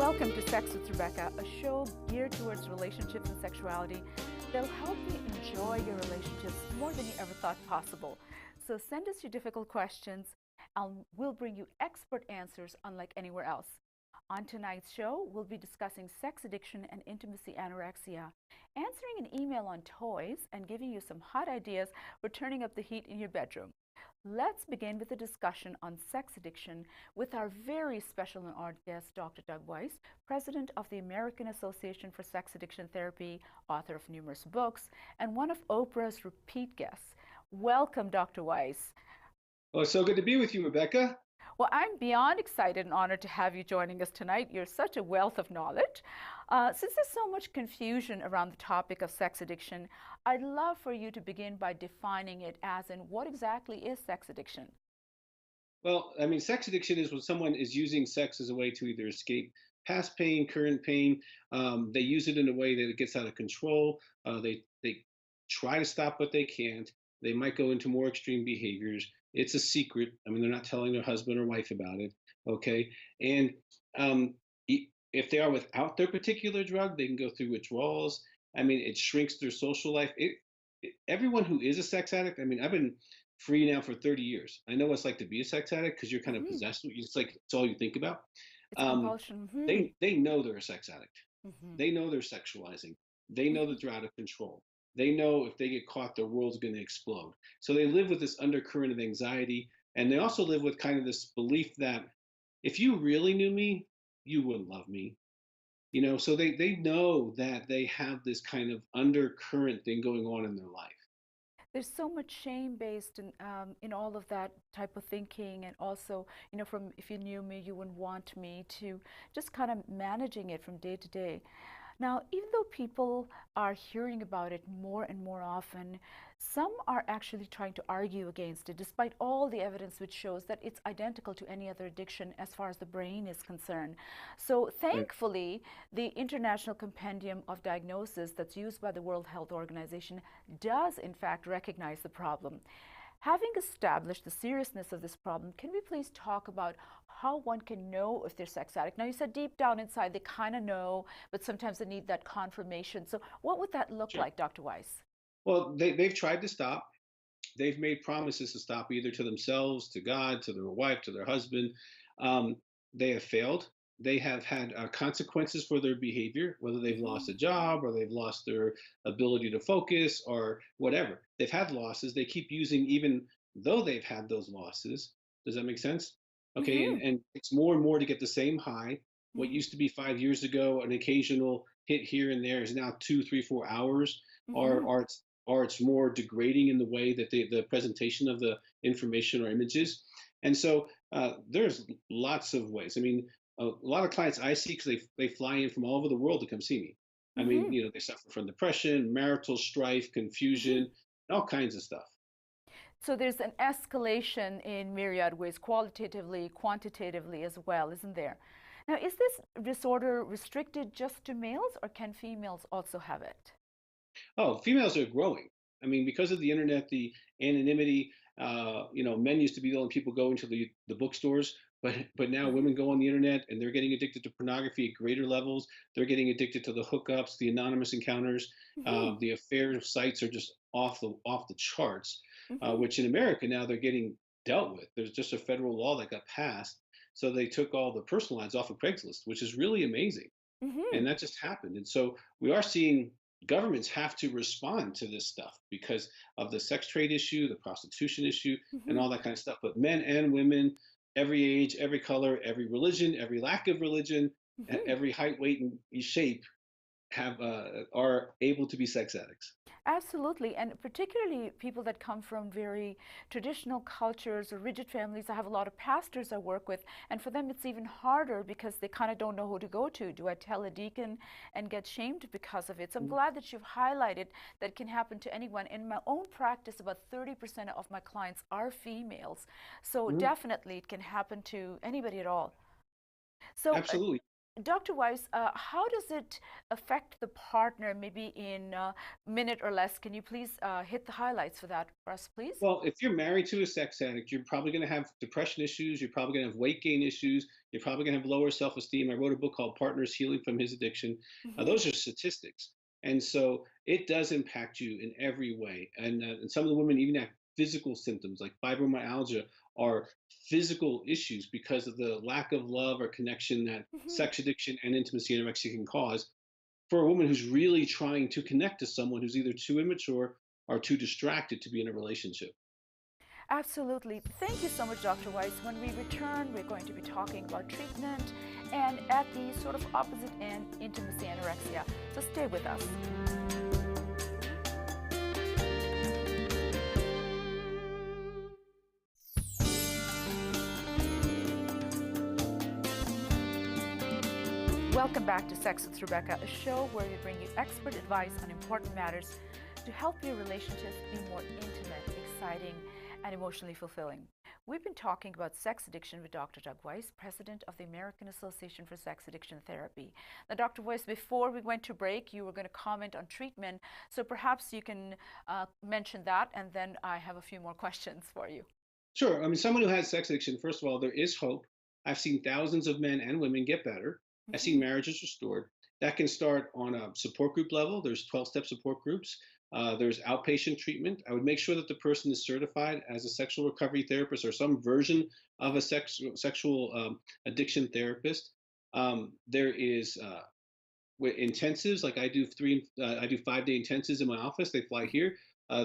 Welcome to Sexist Rebecca, a show geared towards relationships and sexuality that'll help you enjoy your relationships more than you ever thought possible. So send us your difficult questions and we'll bring you expert answers unlike anywhere else. On tonight's show, we'll be discussing sex addiction and intimacy anorexia, answering an email on toys, and giving you some hot ideas for turning up the heat in your bedroom. Let's begin with a discussion on sex addiction with our very special and honored guest, Dr. Doug Weiss, president of the American Association for Sex Addiction Therapy, author of numerous books, and one of Oprah's repeat guests. Welcome, Dr. Weiss. Oh, it's so good to be with you, Rebecca. Well, I'm beyond excited and honored to have you joining us tonight. You're such a wealth of knowledge. Since there's so much confusion around the topic of sex addiction, I'd love for you to begin by defining it as in what exactly is sex addiction? Well, I mean, sex addiction is when someone is using sex as a way to either escape past pain, current pain. They use it in a way that it gets out of control. They try to stop, but they can't. They might go into more extreme behaviors. It's a secret. I mean, they're not telling their husband or wife about it. Okay, and if they are without their particular drug, they can go through withdrawals. I mean, it shrinks their social life. Everyone who is a sex addict, I mean, I've been free now for 30 years. I know what it's like to be a sex addict because you're kind of Hmm. possessed. It's like it's all you think about. It's Um, compulsion. Hmm. they know they're a sex addict. Hmm. They know they're sexualizing. They know Hmm. that they're out of control. They know if they get caught, their world's going to explode. So they live with this undercurrent of anxiety. And they also live with kind of this belief that if you really knew me, you wouldn't love me. So they know that they have this kind of undercurrent thing going on in their life. There's so much shame based in all of that type of thinking, and also, from if you knew me, you wouldn't want me to just kind of managing it from day to day. Now, even though people are hearing about it more and more often, some are actually trying to argue against it, despite all the evidence which shows that it's identical to any other addiction as far as the brain is concerned. So, Right. thankfully, the International Compendium of Diagnosis that's used by the World Health Organization does, in fact, recognize the problem. Having established the seriousness of this problem, can we please talk about how one can know if they're sex addict? Now, you said deep down inside they kind of know, but sometimes they need that confirmation. So, what would that look Sure. like, Dr. Weiss? Well, they've tried to stop. They've made promises to stop either to themselves, to God, to their wife, to their husband. Um, they have failed. They have had consequences for their behavior, whether they've lost a Hmm. job or they've lost their ability to focus or whatever. They've had losses. They keep using even though they've had those losses. Does that make sense? Okay, Hmm. and it's more and more to get the same high. What Hmm. used to be 5 years ago, an occasional hit here and there is now 2, 3, 4 hours, or Hmm. or it's more degrading in the way that the presentation of the information or images. And so there's lots of ways. I mean, a lot of clients I see because they fly in from all over the world to come see me. I mean, Hmm. they suffer from depression, marital strife, Hmm. confusion, all kinds of stuff. So, there's an escalation in myriad ways, qualitatively, quantitatively as well, isn't there? Now, is this disorder restricted just to males, or can females also have it? Oh, females are growing. I mean, because of the internet, the anonymity. Men used to be the only people going to the bookstores, but now Hmm. women go on the internet and they're getting addicted to pornography at greater levels. They're getting addicted to the hookups, the anonymous encounters, Hmm. the affair sites are just off the charts. Hmm. Which in America now they're getting dealt with. There's just a federal law that got passed, so they took all the personal ads off of Craigslist, which is really amazing, Hmm. and that just happened. And so we are seeing governments have to respond to this stuff because of the sex trade issue, the prostitution issue, and Hmm. all that kind of stuff. But men and women, every age, every color, every religion, every lack of religion, Hmm. every height, weight, and shape have are able to be sex addicts. Absolutely, and particularly people that come from very traditional cultures or rigid families. I have a lot of pastors I work with, and for them it's even harder because they kind of don't know who to go to. Do I tell a deacon and get shamed because of it? So I'm glad that you've highlighted that it can happen to anyone. In my own practice, about 30% of my clients are females, so Mhm. definitely it can happen to anybody at all. So Absolutely. Dr. Weiss, how does it affect the partner, maybe in a minute or less? Can you please hit the highlights for that for us, please? Well, if you're married to a sex addict, you're probably going to have depression issues. You're probably going to have weight gain issues. You're probably going to have lower self esteem. I wrote a book called Partners Healing from His Addiction. Hmm. Those are statistics. And so it does impact you in every way. And some of the women even have physical symptoms like fibromyalgia are physical issues because of the lack of love or connection that Hmm. sex addiction and intimacy anorexia can cause for a woman who's really trying to connect to someone who's either too immature or too distracted to be in a relationship. Absolutely. Thank you so much, Dr. Weiss. When we return, we're going to be talking about treatment and at the sort of opposite end, intimacy anorexia. So stay with us. Welcome back to Sex with Rebecca, a show where we bring you expert advice on important matters to help your relationships be more intimate, exciting, and emotionally fulfilling. We've been talking about sex addiction with Dr. Doug Weiss, president of the American Association for Sex Addiction Therapy. Now, Dr. Weiss, before we went to break, you were going to comment on treatment, so perhaps you can mention that, and then I have a few more questions for you. Sure. I mean, someone who has sex addiction, first of all, there is hope. I've seen thousands of men and women get better. I've seen Mhm. marriages restored. That can start on a support group level. There's 12-step support groups. There's outpatient treatment. I would make sure that the person is certified as a sexual recovery therapist or some version of a sexual addiction therapist. There is with intensives, like I do 5-day intensives in my office. They fly Mhm. here.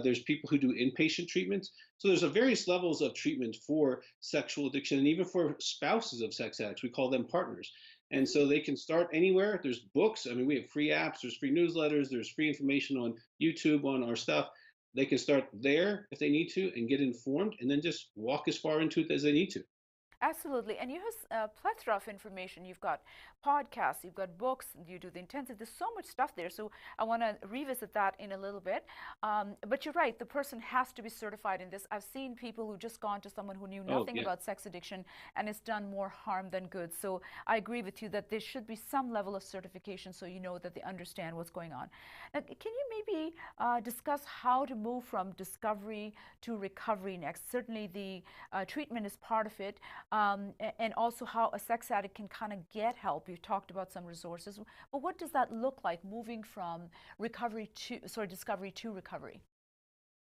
There's people who do inpatient treatments. So there's a various levels of treatment for sexual addiction and even for spouses of sex addicts. We call them partners. And Mhm. so they can start anywhere. There's books. I mean, we have free apps, there's free newsletters, there's free information on YouTube on our stuff. They can start there if they need to and get informed and then just walk as far into it as they need to. Absolutely. And you have a plethora of information. You've got podcasts, you've got books, you do the intensive. There's so much stuff there. So I want to revisit that in a little bit. But you're right, the person has to be certified in this. I've seen people who just gone to someone who knew Oh, nothing yeah. about sex addiction and it's done more harm than good. So I agree with you that there should be some level of certification so you know that they understand what's going on. Now, can you maybe discuss how to move from discovery to recovery next? Certainly the treatment is part of it, and also how a sex addict can kind of get help. You talked about some resources, but what does that look like moving from discovery to recovery?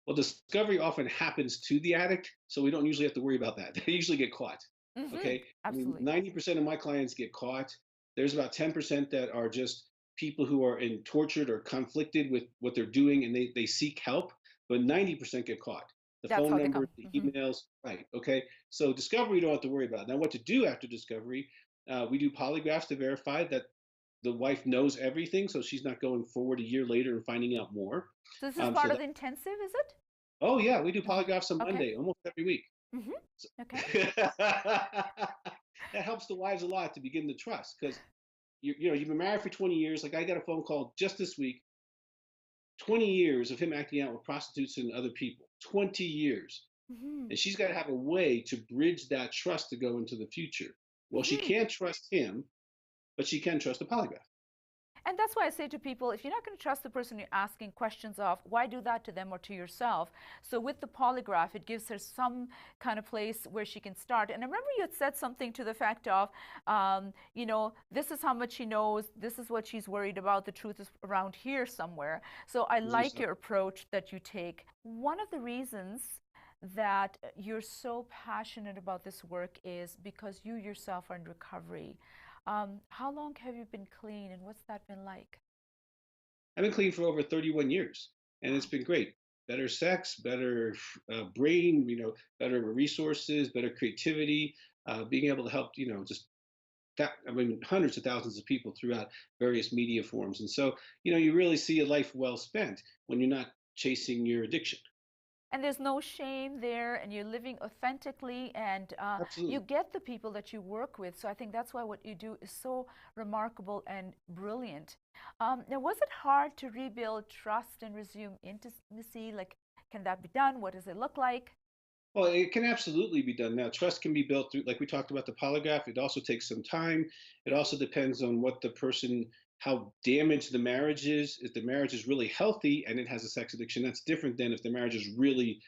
Well, discovery often happens to the addict, so we don't usually have to worry about that. They usually get caught. Hmm. Okay. I mean, Absolutely. 90% of my clients get caught. There's about 10% that are just people who are in tortured or conflicted with what they're doing and they seek help, but 90% get caught. The That's phone how they numbers, come. the Hmm. emails, right. Okay. So discovery, you don't have to worry about. Now, what to do after discovery, we do polygraphs to verify that the wife knows everything, so she's not going forward a year later and finding out more. So this is So part of the intensive, is it? oh yeah, we do Uh-huh. polygraphs on Okay. Monday, almost every week. Hmm. So Okay. that helps the wives a lot to begin to trust because you know you've been married for 20 years. Like I got a phone call just this week, 20 years of him acting out with prostitutes and other people. 20 years. Hmm. And she's got to have a way to bridge that trust to go into the future. Well, she Hmm. can't trust him, but she can trust a polygraph. And that's why I say to people, if you're not going to trust the person you're asking questions of, why do that to them or to yourself? So with the polygraph, it gives her some kind of place where she can start. And I remember you had said something to the fact of, this is how much she knows, this is what she's worried about, the truth is around here somewhere. So I like your approach that you take. One of the reasons that you're so passionate about this work is because you yourself are in recovery. How long have you been clean and what's that been like? I've been clean for over 31 years, and it's Wow. been great. Better sex, better brain, better resources, better creativity, being able to help, just that, I mean, hundreds of thousands of people throughout various media forms. And so, you really see a life well spent when you're not chasing your addiction. And there's no shame there, and you're living authentically, and you Absolutely. get the people that you work with. So I think that's why what you do is so remarkable and brilliant. Now, was it hard to rebuild trust and resume intimacy? Like, can that be done? What does it look like? Well, it can absolutely be done. Now, trust can be built through, like we talked about the polygraph. It also takes some time. It also depends on what the person, how damaged the marriage is. If the marriage is really healthy and it has a sex addiction, that's different than if the marriage is really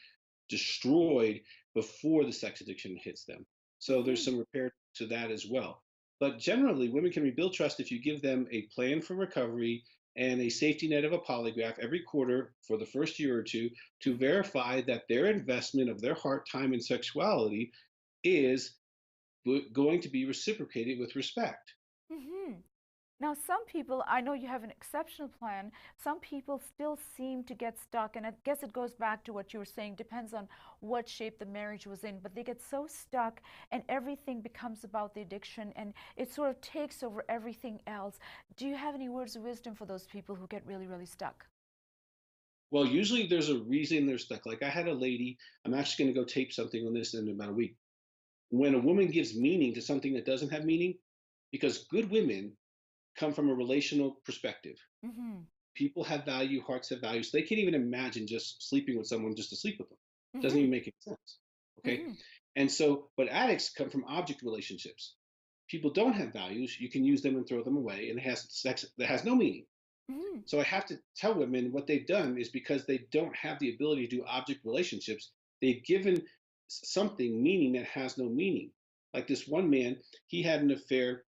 destroyed before the sex addiction hits them. So there's Hmm. some repair to that as well. But generally, women can rebuild trust if you give them a plan for recovery and a safety net of a polygraph every quarter for the first year or two to Hmm. verify that their investment of their heart, time, and sexuality is going to be reciprocated with respect. Hmm. Now, some people, I know you have an exceptional plan. Some people still seem to get stuck. And I guess it goes back to what you were saying, depends on what shape the marriage was in. But they get so stuck and everything becomes about the addiction and it sort of takes over everything else. Do you have any words of wisdom for those people who get really, really stuck? Well, usually there's a reason they're stuck. Like I had a lady, I'm actually going to go tape something on this in about a week. When a woman gives meaning to something that doesn't have meaning, because good women come from a relational perspective. Mm-hmm. People have value, hearts have values. They can't even imagine just sleeping with someone just to sleep with them. Doesn't Mm-hmm. even make any sense. Okay. Mm-hmm. And so, but addicts come from object relationships. People don't have values. You can use them and throw them away, and it has sex that has no meaning. Mm-hmm. So I have to tell women what they've done is because they don't have the ability to do object relationships, they've given something meaning that has no meaning. Like this one man, he had an affair.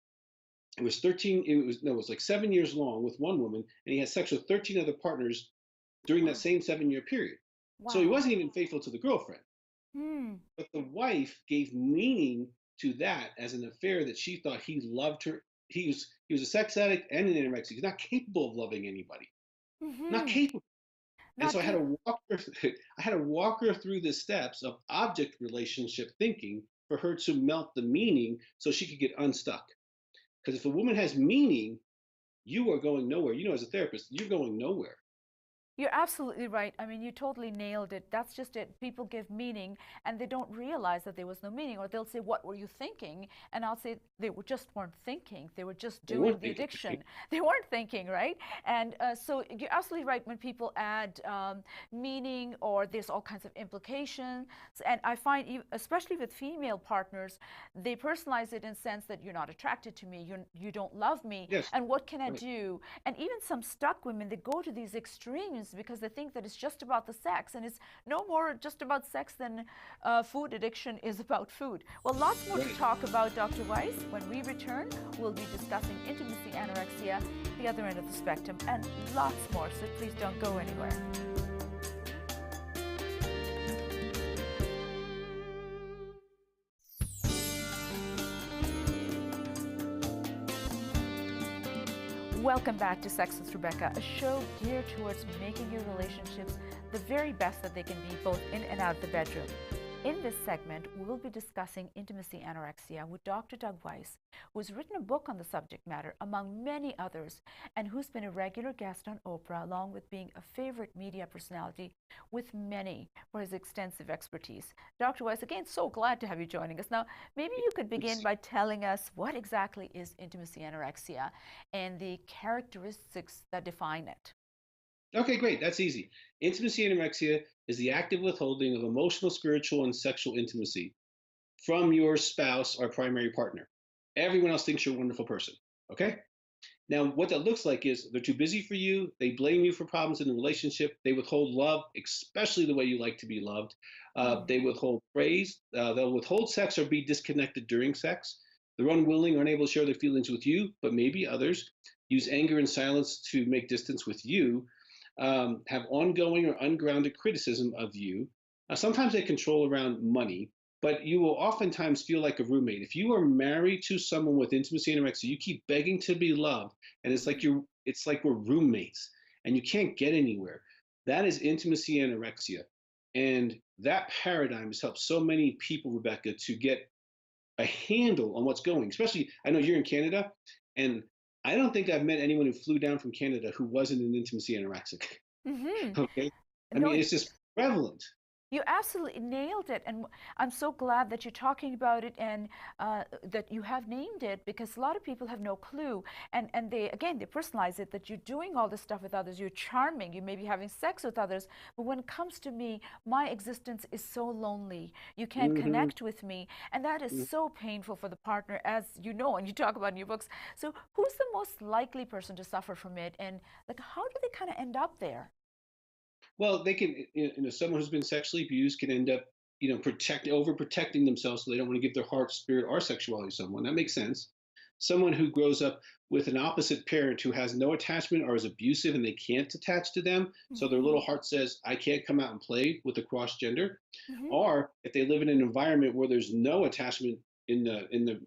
It was 13, it was no, it was like 7 years long with one woman, and he had sex with 13 other partners during that Wow. same 7 year period. So he Wow. wasn't even faithful to the girlfriend. Hmm. But the wife gave meaning to that as an affair that she thought he loved her. He was a sex addict and an anorexic. He's not capable of loving anybody. Not Mm-hmm. capable. And Now, so I do had you, to walk her. I had to walk her through the steps of object relationship thinking for her to melt the meaning so she could get unstuck. Because if a woman has meaning, you are going nowhere. You know, as a therapist, you're going nowhere. You're absolutely right. I mean, you totally nailed it. That's just it. People give meaning and they don't realize that there was no meaning, or they'll say, "What were you thinking?" And I'll say, "They were just weren't thinking. They were just They doing weren't the thinking. addiction. They weren't thinking, right?" And so you're absolutely right when people add meaning or there's all kinds of implications. And I find, especially with female partners, they personalize it in the sense that you're not attracted to me, you don't love me, Yes, and what can I right. do? And even some stuck women, they go to these extremes because they think that it's just about the sex, and it's no more just about sex than food addiction is about food. Well, lots more to Right. talk about, Dr. Weiss. When we return, we'll be discussing intimacy, anorexia, the other end of the spectrum, and lots more, so please don't go anywhere. Welcome back to Sexist Rebecca, a show geared towards making your relationships the very best that they can be, both in and out of the bedroom. In this segment, we'll be discussing intimacy anorexia with Dr. Doug Weiss, who's written a book on the subject matter, among many others, and who's been a regular guest on Oprah, along with being a favorite media personality with many for his extensive expertise. Dr. Weiss, again, so glad to have you joining us. Now, maybe you could begin by telling us what exactly is intimacy anorexia and the characteristics that define it. Okay, great. That's easy. Intimacy anorexia is the active withholding of emotional, spiritual, and sexual intimacy from your spouse or primary partner. Everyone else thinks you're a wonderful person. Okay? Now, what that looks like is they're too busy for you. They blame you for problems in the relationship. They withhold love, especially the way you like to be loved. Mm. They withhold praise. They'll withhold sex or be disconnected during sex. They're unwilling or unable to share their feelings with you, but maybe others. Use anger and silence to make distance with you. Have ongoing or ungrounded criticism of you. Sometimes they control around money, but you will oftentimes feel like a roommate. If you are married to someone with intimacy anorexia, you keep begging to be loved, and Mm. it's like we're roommates, and you can't get anywhere. That is intimacy anorexia, and that paradigm has helped so many people, Rebecca, to get a handle on what's going. Especially, I know you're in Canada, and I don't think I've met anyone who flew down from Canada who wasn't an intimacy anorexic. Mm-hmm. Okay, I No, mean it's just prevalent. You absolutely nailed it, and I'm so glad that you're talking about it and that you have named it, because a lot of people have no clue, and they, again, they personalize it that you're doing all this stuff with others, you're charming, you may be having sex with others, but when it comes to me, my existence is so lonely. You can't Hmm. connect with me, and that is so painful for the partner, as you know, and you talk about in your books. So, who's the most likely person to suffer from it, and like how do they kind of end up there? Well, they can, someone who's been sexually abused can end up, overprotecting themselves so they don't want to give their heart, spirit, or sexuality to someone. That makes sense. Someone who grows up with an opposite parent who has no attachment or is abusive and they can't attach to them, so their little Hmm. heart says, I can't come out and play with the cross gender. Hmm. Or if they live in an environment where there's no attachment in the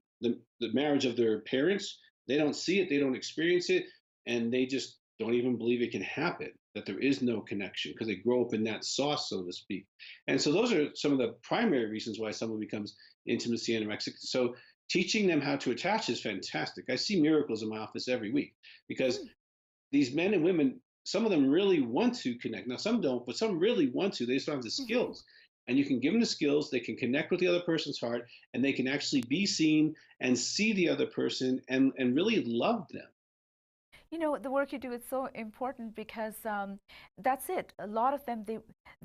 marriage of their parents, they don't see it, they don't experience it, and they just don't even believe it can happen, that there is no connection because they grow up in that sauce, so to speak. And so those are some of the primary reasons why someone becomes intimacy anorexic. So teaching them how to attach is fantastic. I see miracles in my office every week because Hmm. these men and women, some of them really want to connect. Now, some don't, but some really want to. They just don't have the Hmm. skills. And you can give them the skills, they can connect with the other person's heart, and they can actually be seen and see the other person and really love them. You know, the work you do is so important because that's it. A lot of them,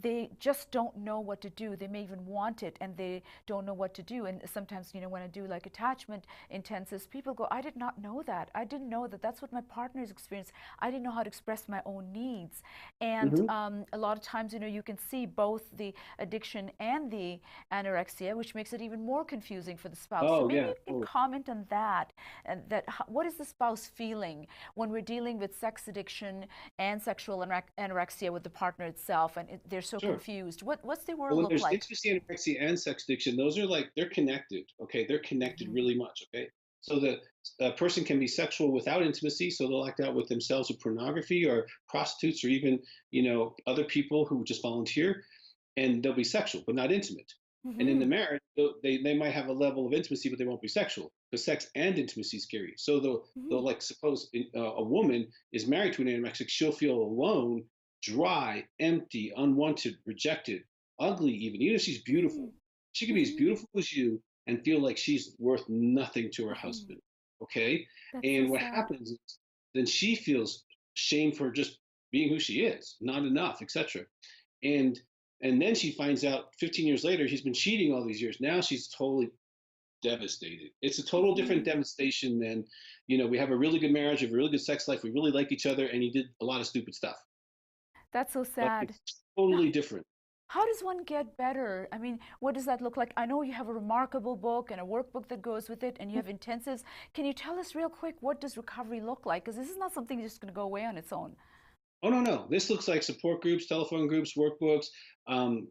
they just don't know what to do. They may even want it and they don't know what to do. And sometimes, you know, when I do like attachment intensives, people go, I did not know that. I didn't know that that's what my partner's experienced. I didn't know how to express my own needs. And Hmm. a lot of times, you know, you can see both the addiction and the anorexia, which makes it even more confusing for the spouse. So Oh, maybe yeah. you can comment on that, and that what is the spouse feeling when we're dealing with sex addiction and sexual anorexia with the partner itself, and they're so Sure. confused. What's their Well, world when look there's like? intimacy, anorexia, and sex addiction, those are like they're connected. Okay, they're connected Hmm. really much. Okay, so the a person can be sexual without intimacy, so they'll act out with themselves with pornography or prostitutes or even other people who just volunteer, and they'll be sexual but not intimate. And in the Hmm. marriage, they might have a level of intimacy, but they won't be sexual because sex and intimacy is scary. So they'll Hmm. like suppose a woman is married to an anorexic, she'll feel alone, dry, empty, unwanted, rejected, ugly, even if she's Hmm. beautiful. She can be as Hmm. beautiful as you and feel like she's worth nothing to her Hmm. husband. Okay. That's so And what sad. happens is then she feels shame for just being who she is, not enough, etc. And and then she finds out 15 years later he's been cheating all these years. Now she's totally devastated. It's a total different Hmm. devastation than, we have a really good marriage, we have a really good sex life, we really like each other, and he did a lot of stupid stuff. That's so Like sad. it's Now, totally different. how does one get better? I mean, what does that look like? I know you have a remarkable book and a workbook that goes with it, and you have intensives. Can you tell us real quick, what does recovery look like? Because this is not something that's just going to go away on its own. Oh, no, no. This looks like support groups, telephone groups, workbooks,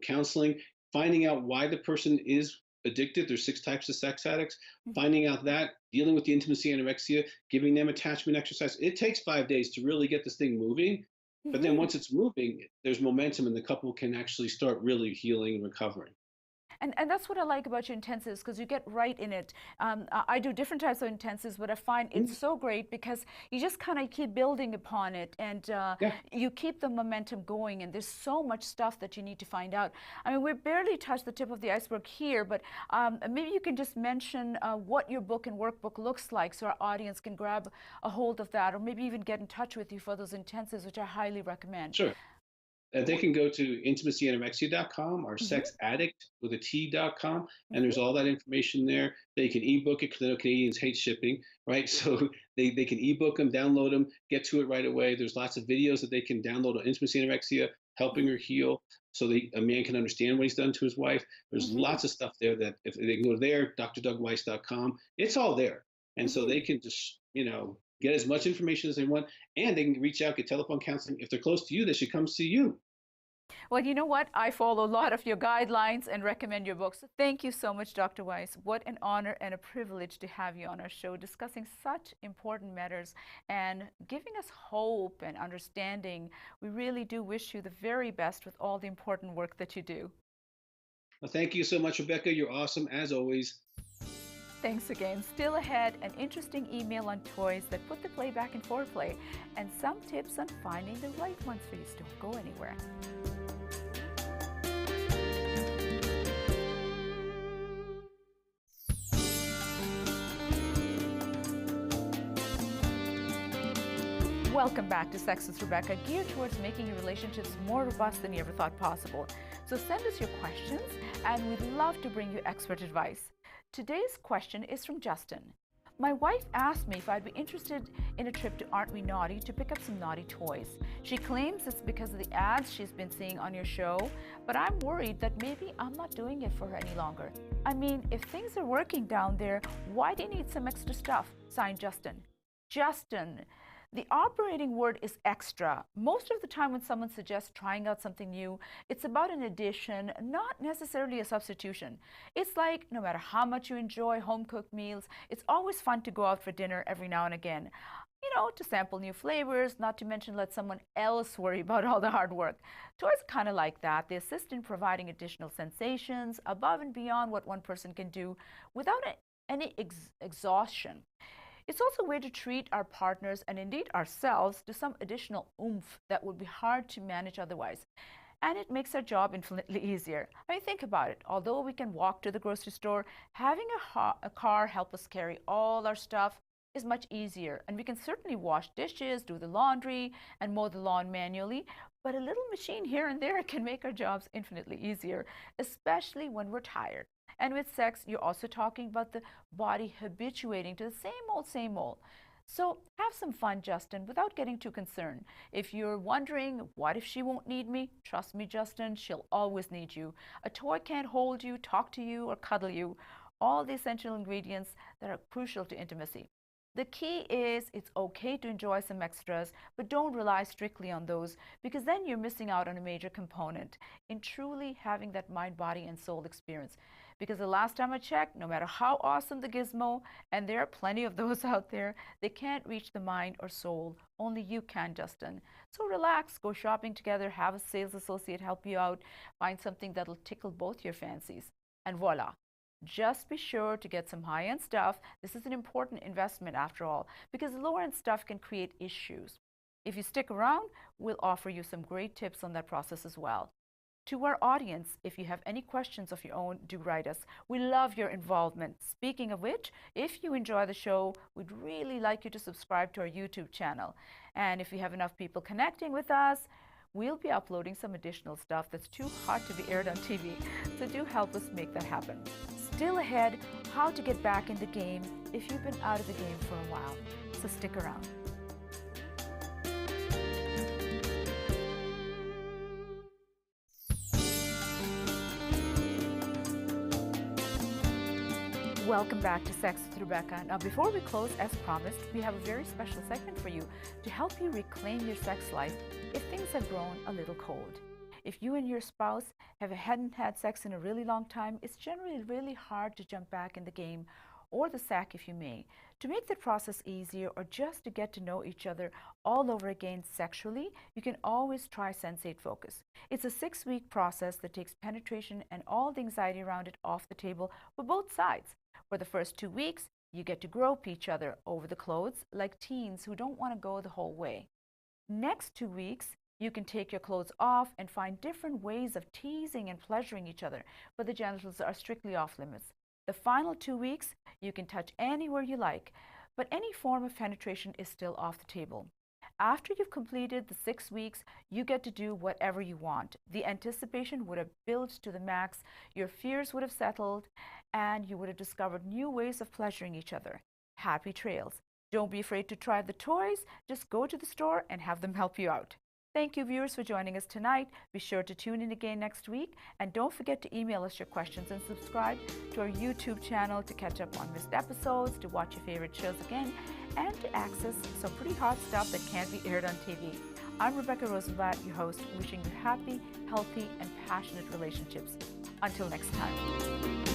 counseling, finding out why the person is addicted. There's 6 types of sex addicts. Hmm. Finding out that, dealing with the intimacy anorexia, giving them attachment exercise. It takes 5 days to really get this thing moving. But then Hmm. once it's moving, there's momentum and the couple can actually start really healing and recovering. And that's what I like about your intensives, because you get right in it. I do different types of intensives, but I find it's Mhm. so great because you just kind of keep building upon it, and Yeah, you keep the momentum going. And there's so much stuff that you need to find out. I mean, we barely touched the tip of the iceberg here, but maybe you can just mention what your book and workbook looks like so our audience can grab a hold of that, or maybe even get in touch with you for those intensives, which I highly recommend. sure. They can go to intimacyanorexia.com or Mm-hmm. sexaddict with a T.com, and there's Mm-hmm. all that information there. They can ebook it because I know Canadians hate shipping, right? So they can ebook them, download them, get to it right away. There's lots of videos that they can download on intimacy anorexia, helping her heal so a man can understand what he's done to his wife. There's Mm-hmm. lots of stuff there that if they can go there, drdougweiss.com, it's all there. And so Mm-hmm. they can just, get as much information as they want, and they can reach out, get telephone counseling. If they're close to you, they should come see you. Well, you know what? I follow a lot of your guidelines and recommend your books. So thank you so much, Dr. Weiss. What an honor and a privilege to have you on our show discussing such important matters and giving us hope and understanding. We really do wish you the very best with all the important work that you do. Well, thank you so much, Rebecca. You're awesome as always. Thanks again. Still ahead, an interesting email on toys that put the play back in foreplay and some tips on finding the right ones for you. So don't go anywhere. Welcome back to Sexist Rebecca, geared towards making your relationships more robust than you ever thought possible. So send us your questions, and we'd love to bring you expert advice. Today's question is from Justin. My wife asked me if I'd be interested in a trip to Aren't We Naughty to pick up some naughty toys. She claims it's because of the ads she's been seeing on your show, but I'm worried that maybe I'm not doing it for her any longer. I mean, if things are working down there, why do you need some extra stuff? Signed, Justin. Justin, the operating word is extra. Most of the time when someone suggests trying out something new, it's about an addition, not necessarily a substitution. It's like no matter how much you enjoy home-cooked meals, it's always fun to go out for dinner every now and again. To sample new flavors, not to mention let someone else worry about all the hard work. Toys kind of like that. They assist in providing additional sensations above and beyond what one person can do without any exhaustion. It's also a way to treat our partners and indeed ourselves to some additional oomph that would be hard to manage otherwise. And it makes our job infinitely easier. I mean, think about it. Although we can walk to the grocery store, having a car help us carry all our stuff is much easier. And we can certainly wash dishes, do the laundry, and mow the lawn manually. But a little machine here and there can make our jobs infinitely easier, especially when we're tired. And with sex, you're also talking about the body habituating to the same old. So have some fun, Justin, without getting too concerned. If you're wondering, what if she won't need me? Trust me, Justin, she'll always need you. A toy can't hold you, talk to you, or cuddle you. All the essential ingredients that are crucial to intimacy. The key is it's okay to enjoy some extras, but don't rely strictly on those, because then you're missing out on a major component in truly having that mind, body, and soul experience. Because the last time I checked, no matter how awesome the gizmo, and there are plenty of those out there, they can't reach the mind or soul. Only you can, Justin. So relax, go shopping together, have a sales associate help you out, find something that'll tickle both your fancies, and voila. Just be sure to get some high-end stuff. This is an important investment after all, because lower-end stuff can create issues. If you stick around, we'll offer you some great tips on that process as well. To our audience, if you have any questions of your own, do write us. We love your involvement. Speaking of which, if you enjoy the show, we'd really like you to subscribe to our YouTube channel. And if we have enough people connecting with us, we'll be uploading some additional stuff that's too hot to be aired on TV. So do help us make that happen. Still ahead, how to get back in the game if you've been out of the game for a while. So stick around. Welcome back to Sex with Rebecca. Now, before we close, as promised, we have a very special segment for you to help you reclaim your sex life if things have grown a little cold. If you and your spouse hadn't had sex in a really long time, it's generally really hard to jump back in the game, or the sack if you may. To make the process easier, or just to get to know each other all over again sexually, you can always try Sensate Focus. It's a 6-week process that takes penetration and all the anxiety around it off the table for both sides. For the first 2 weeks, you get to grope each other over the clothes like teens who don't want to go the whole way. Next 2 weeks, you can take your clothes off and find different ways of teasing and pleasuring each other, but the genitals are strictly off limits. The final 2 weeks, you can touch anywhere you like, but any form of penetration is still off the table. After you've completed the 6 weeks, you get to do whatever you want. The anticipation would have built to the max, your fears would have settled, and you would have discovered new ways of pleasuring each other. Happy trails. Don't be afraid to try the toys. Just go to the store and have them help you out. Thank you, viewers, for joining us tonight. Be sure to tune in again next week. And don't forget to email us your questions and subscribe to our YouTube channel to catch up on missed episodes, to watch your favorite shows again, and to access some pretty hot stuff that can't be aired on TV. I'm Rebecca Rosenblat, your host, wishing you happy, healthy, and passionate relationships. Until next time.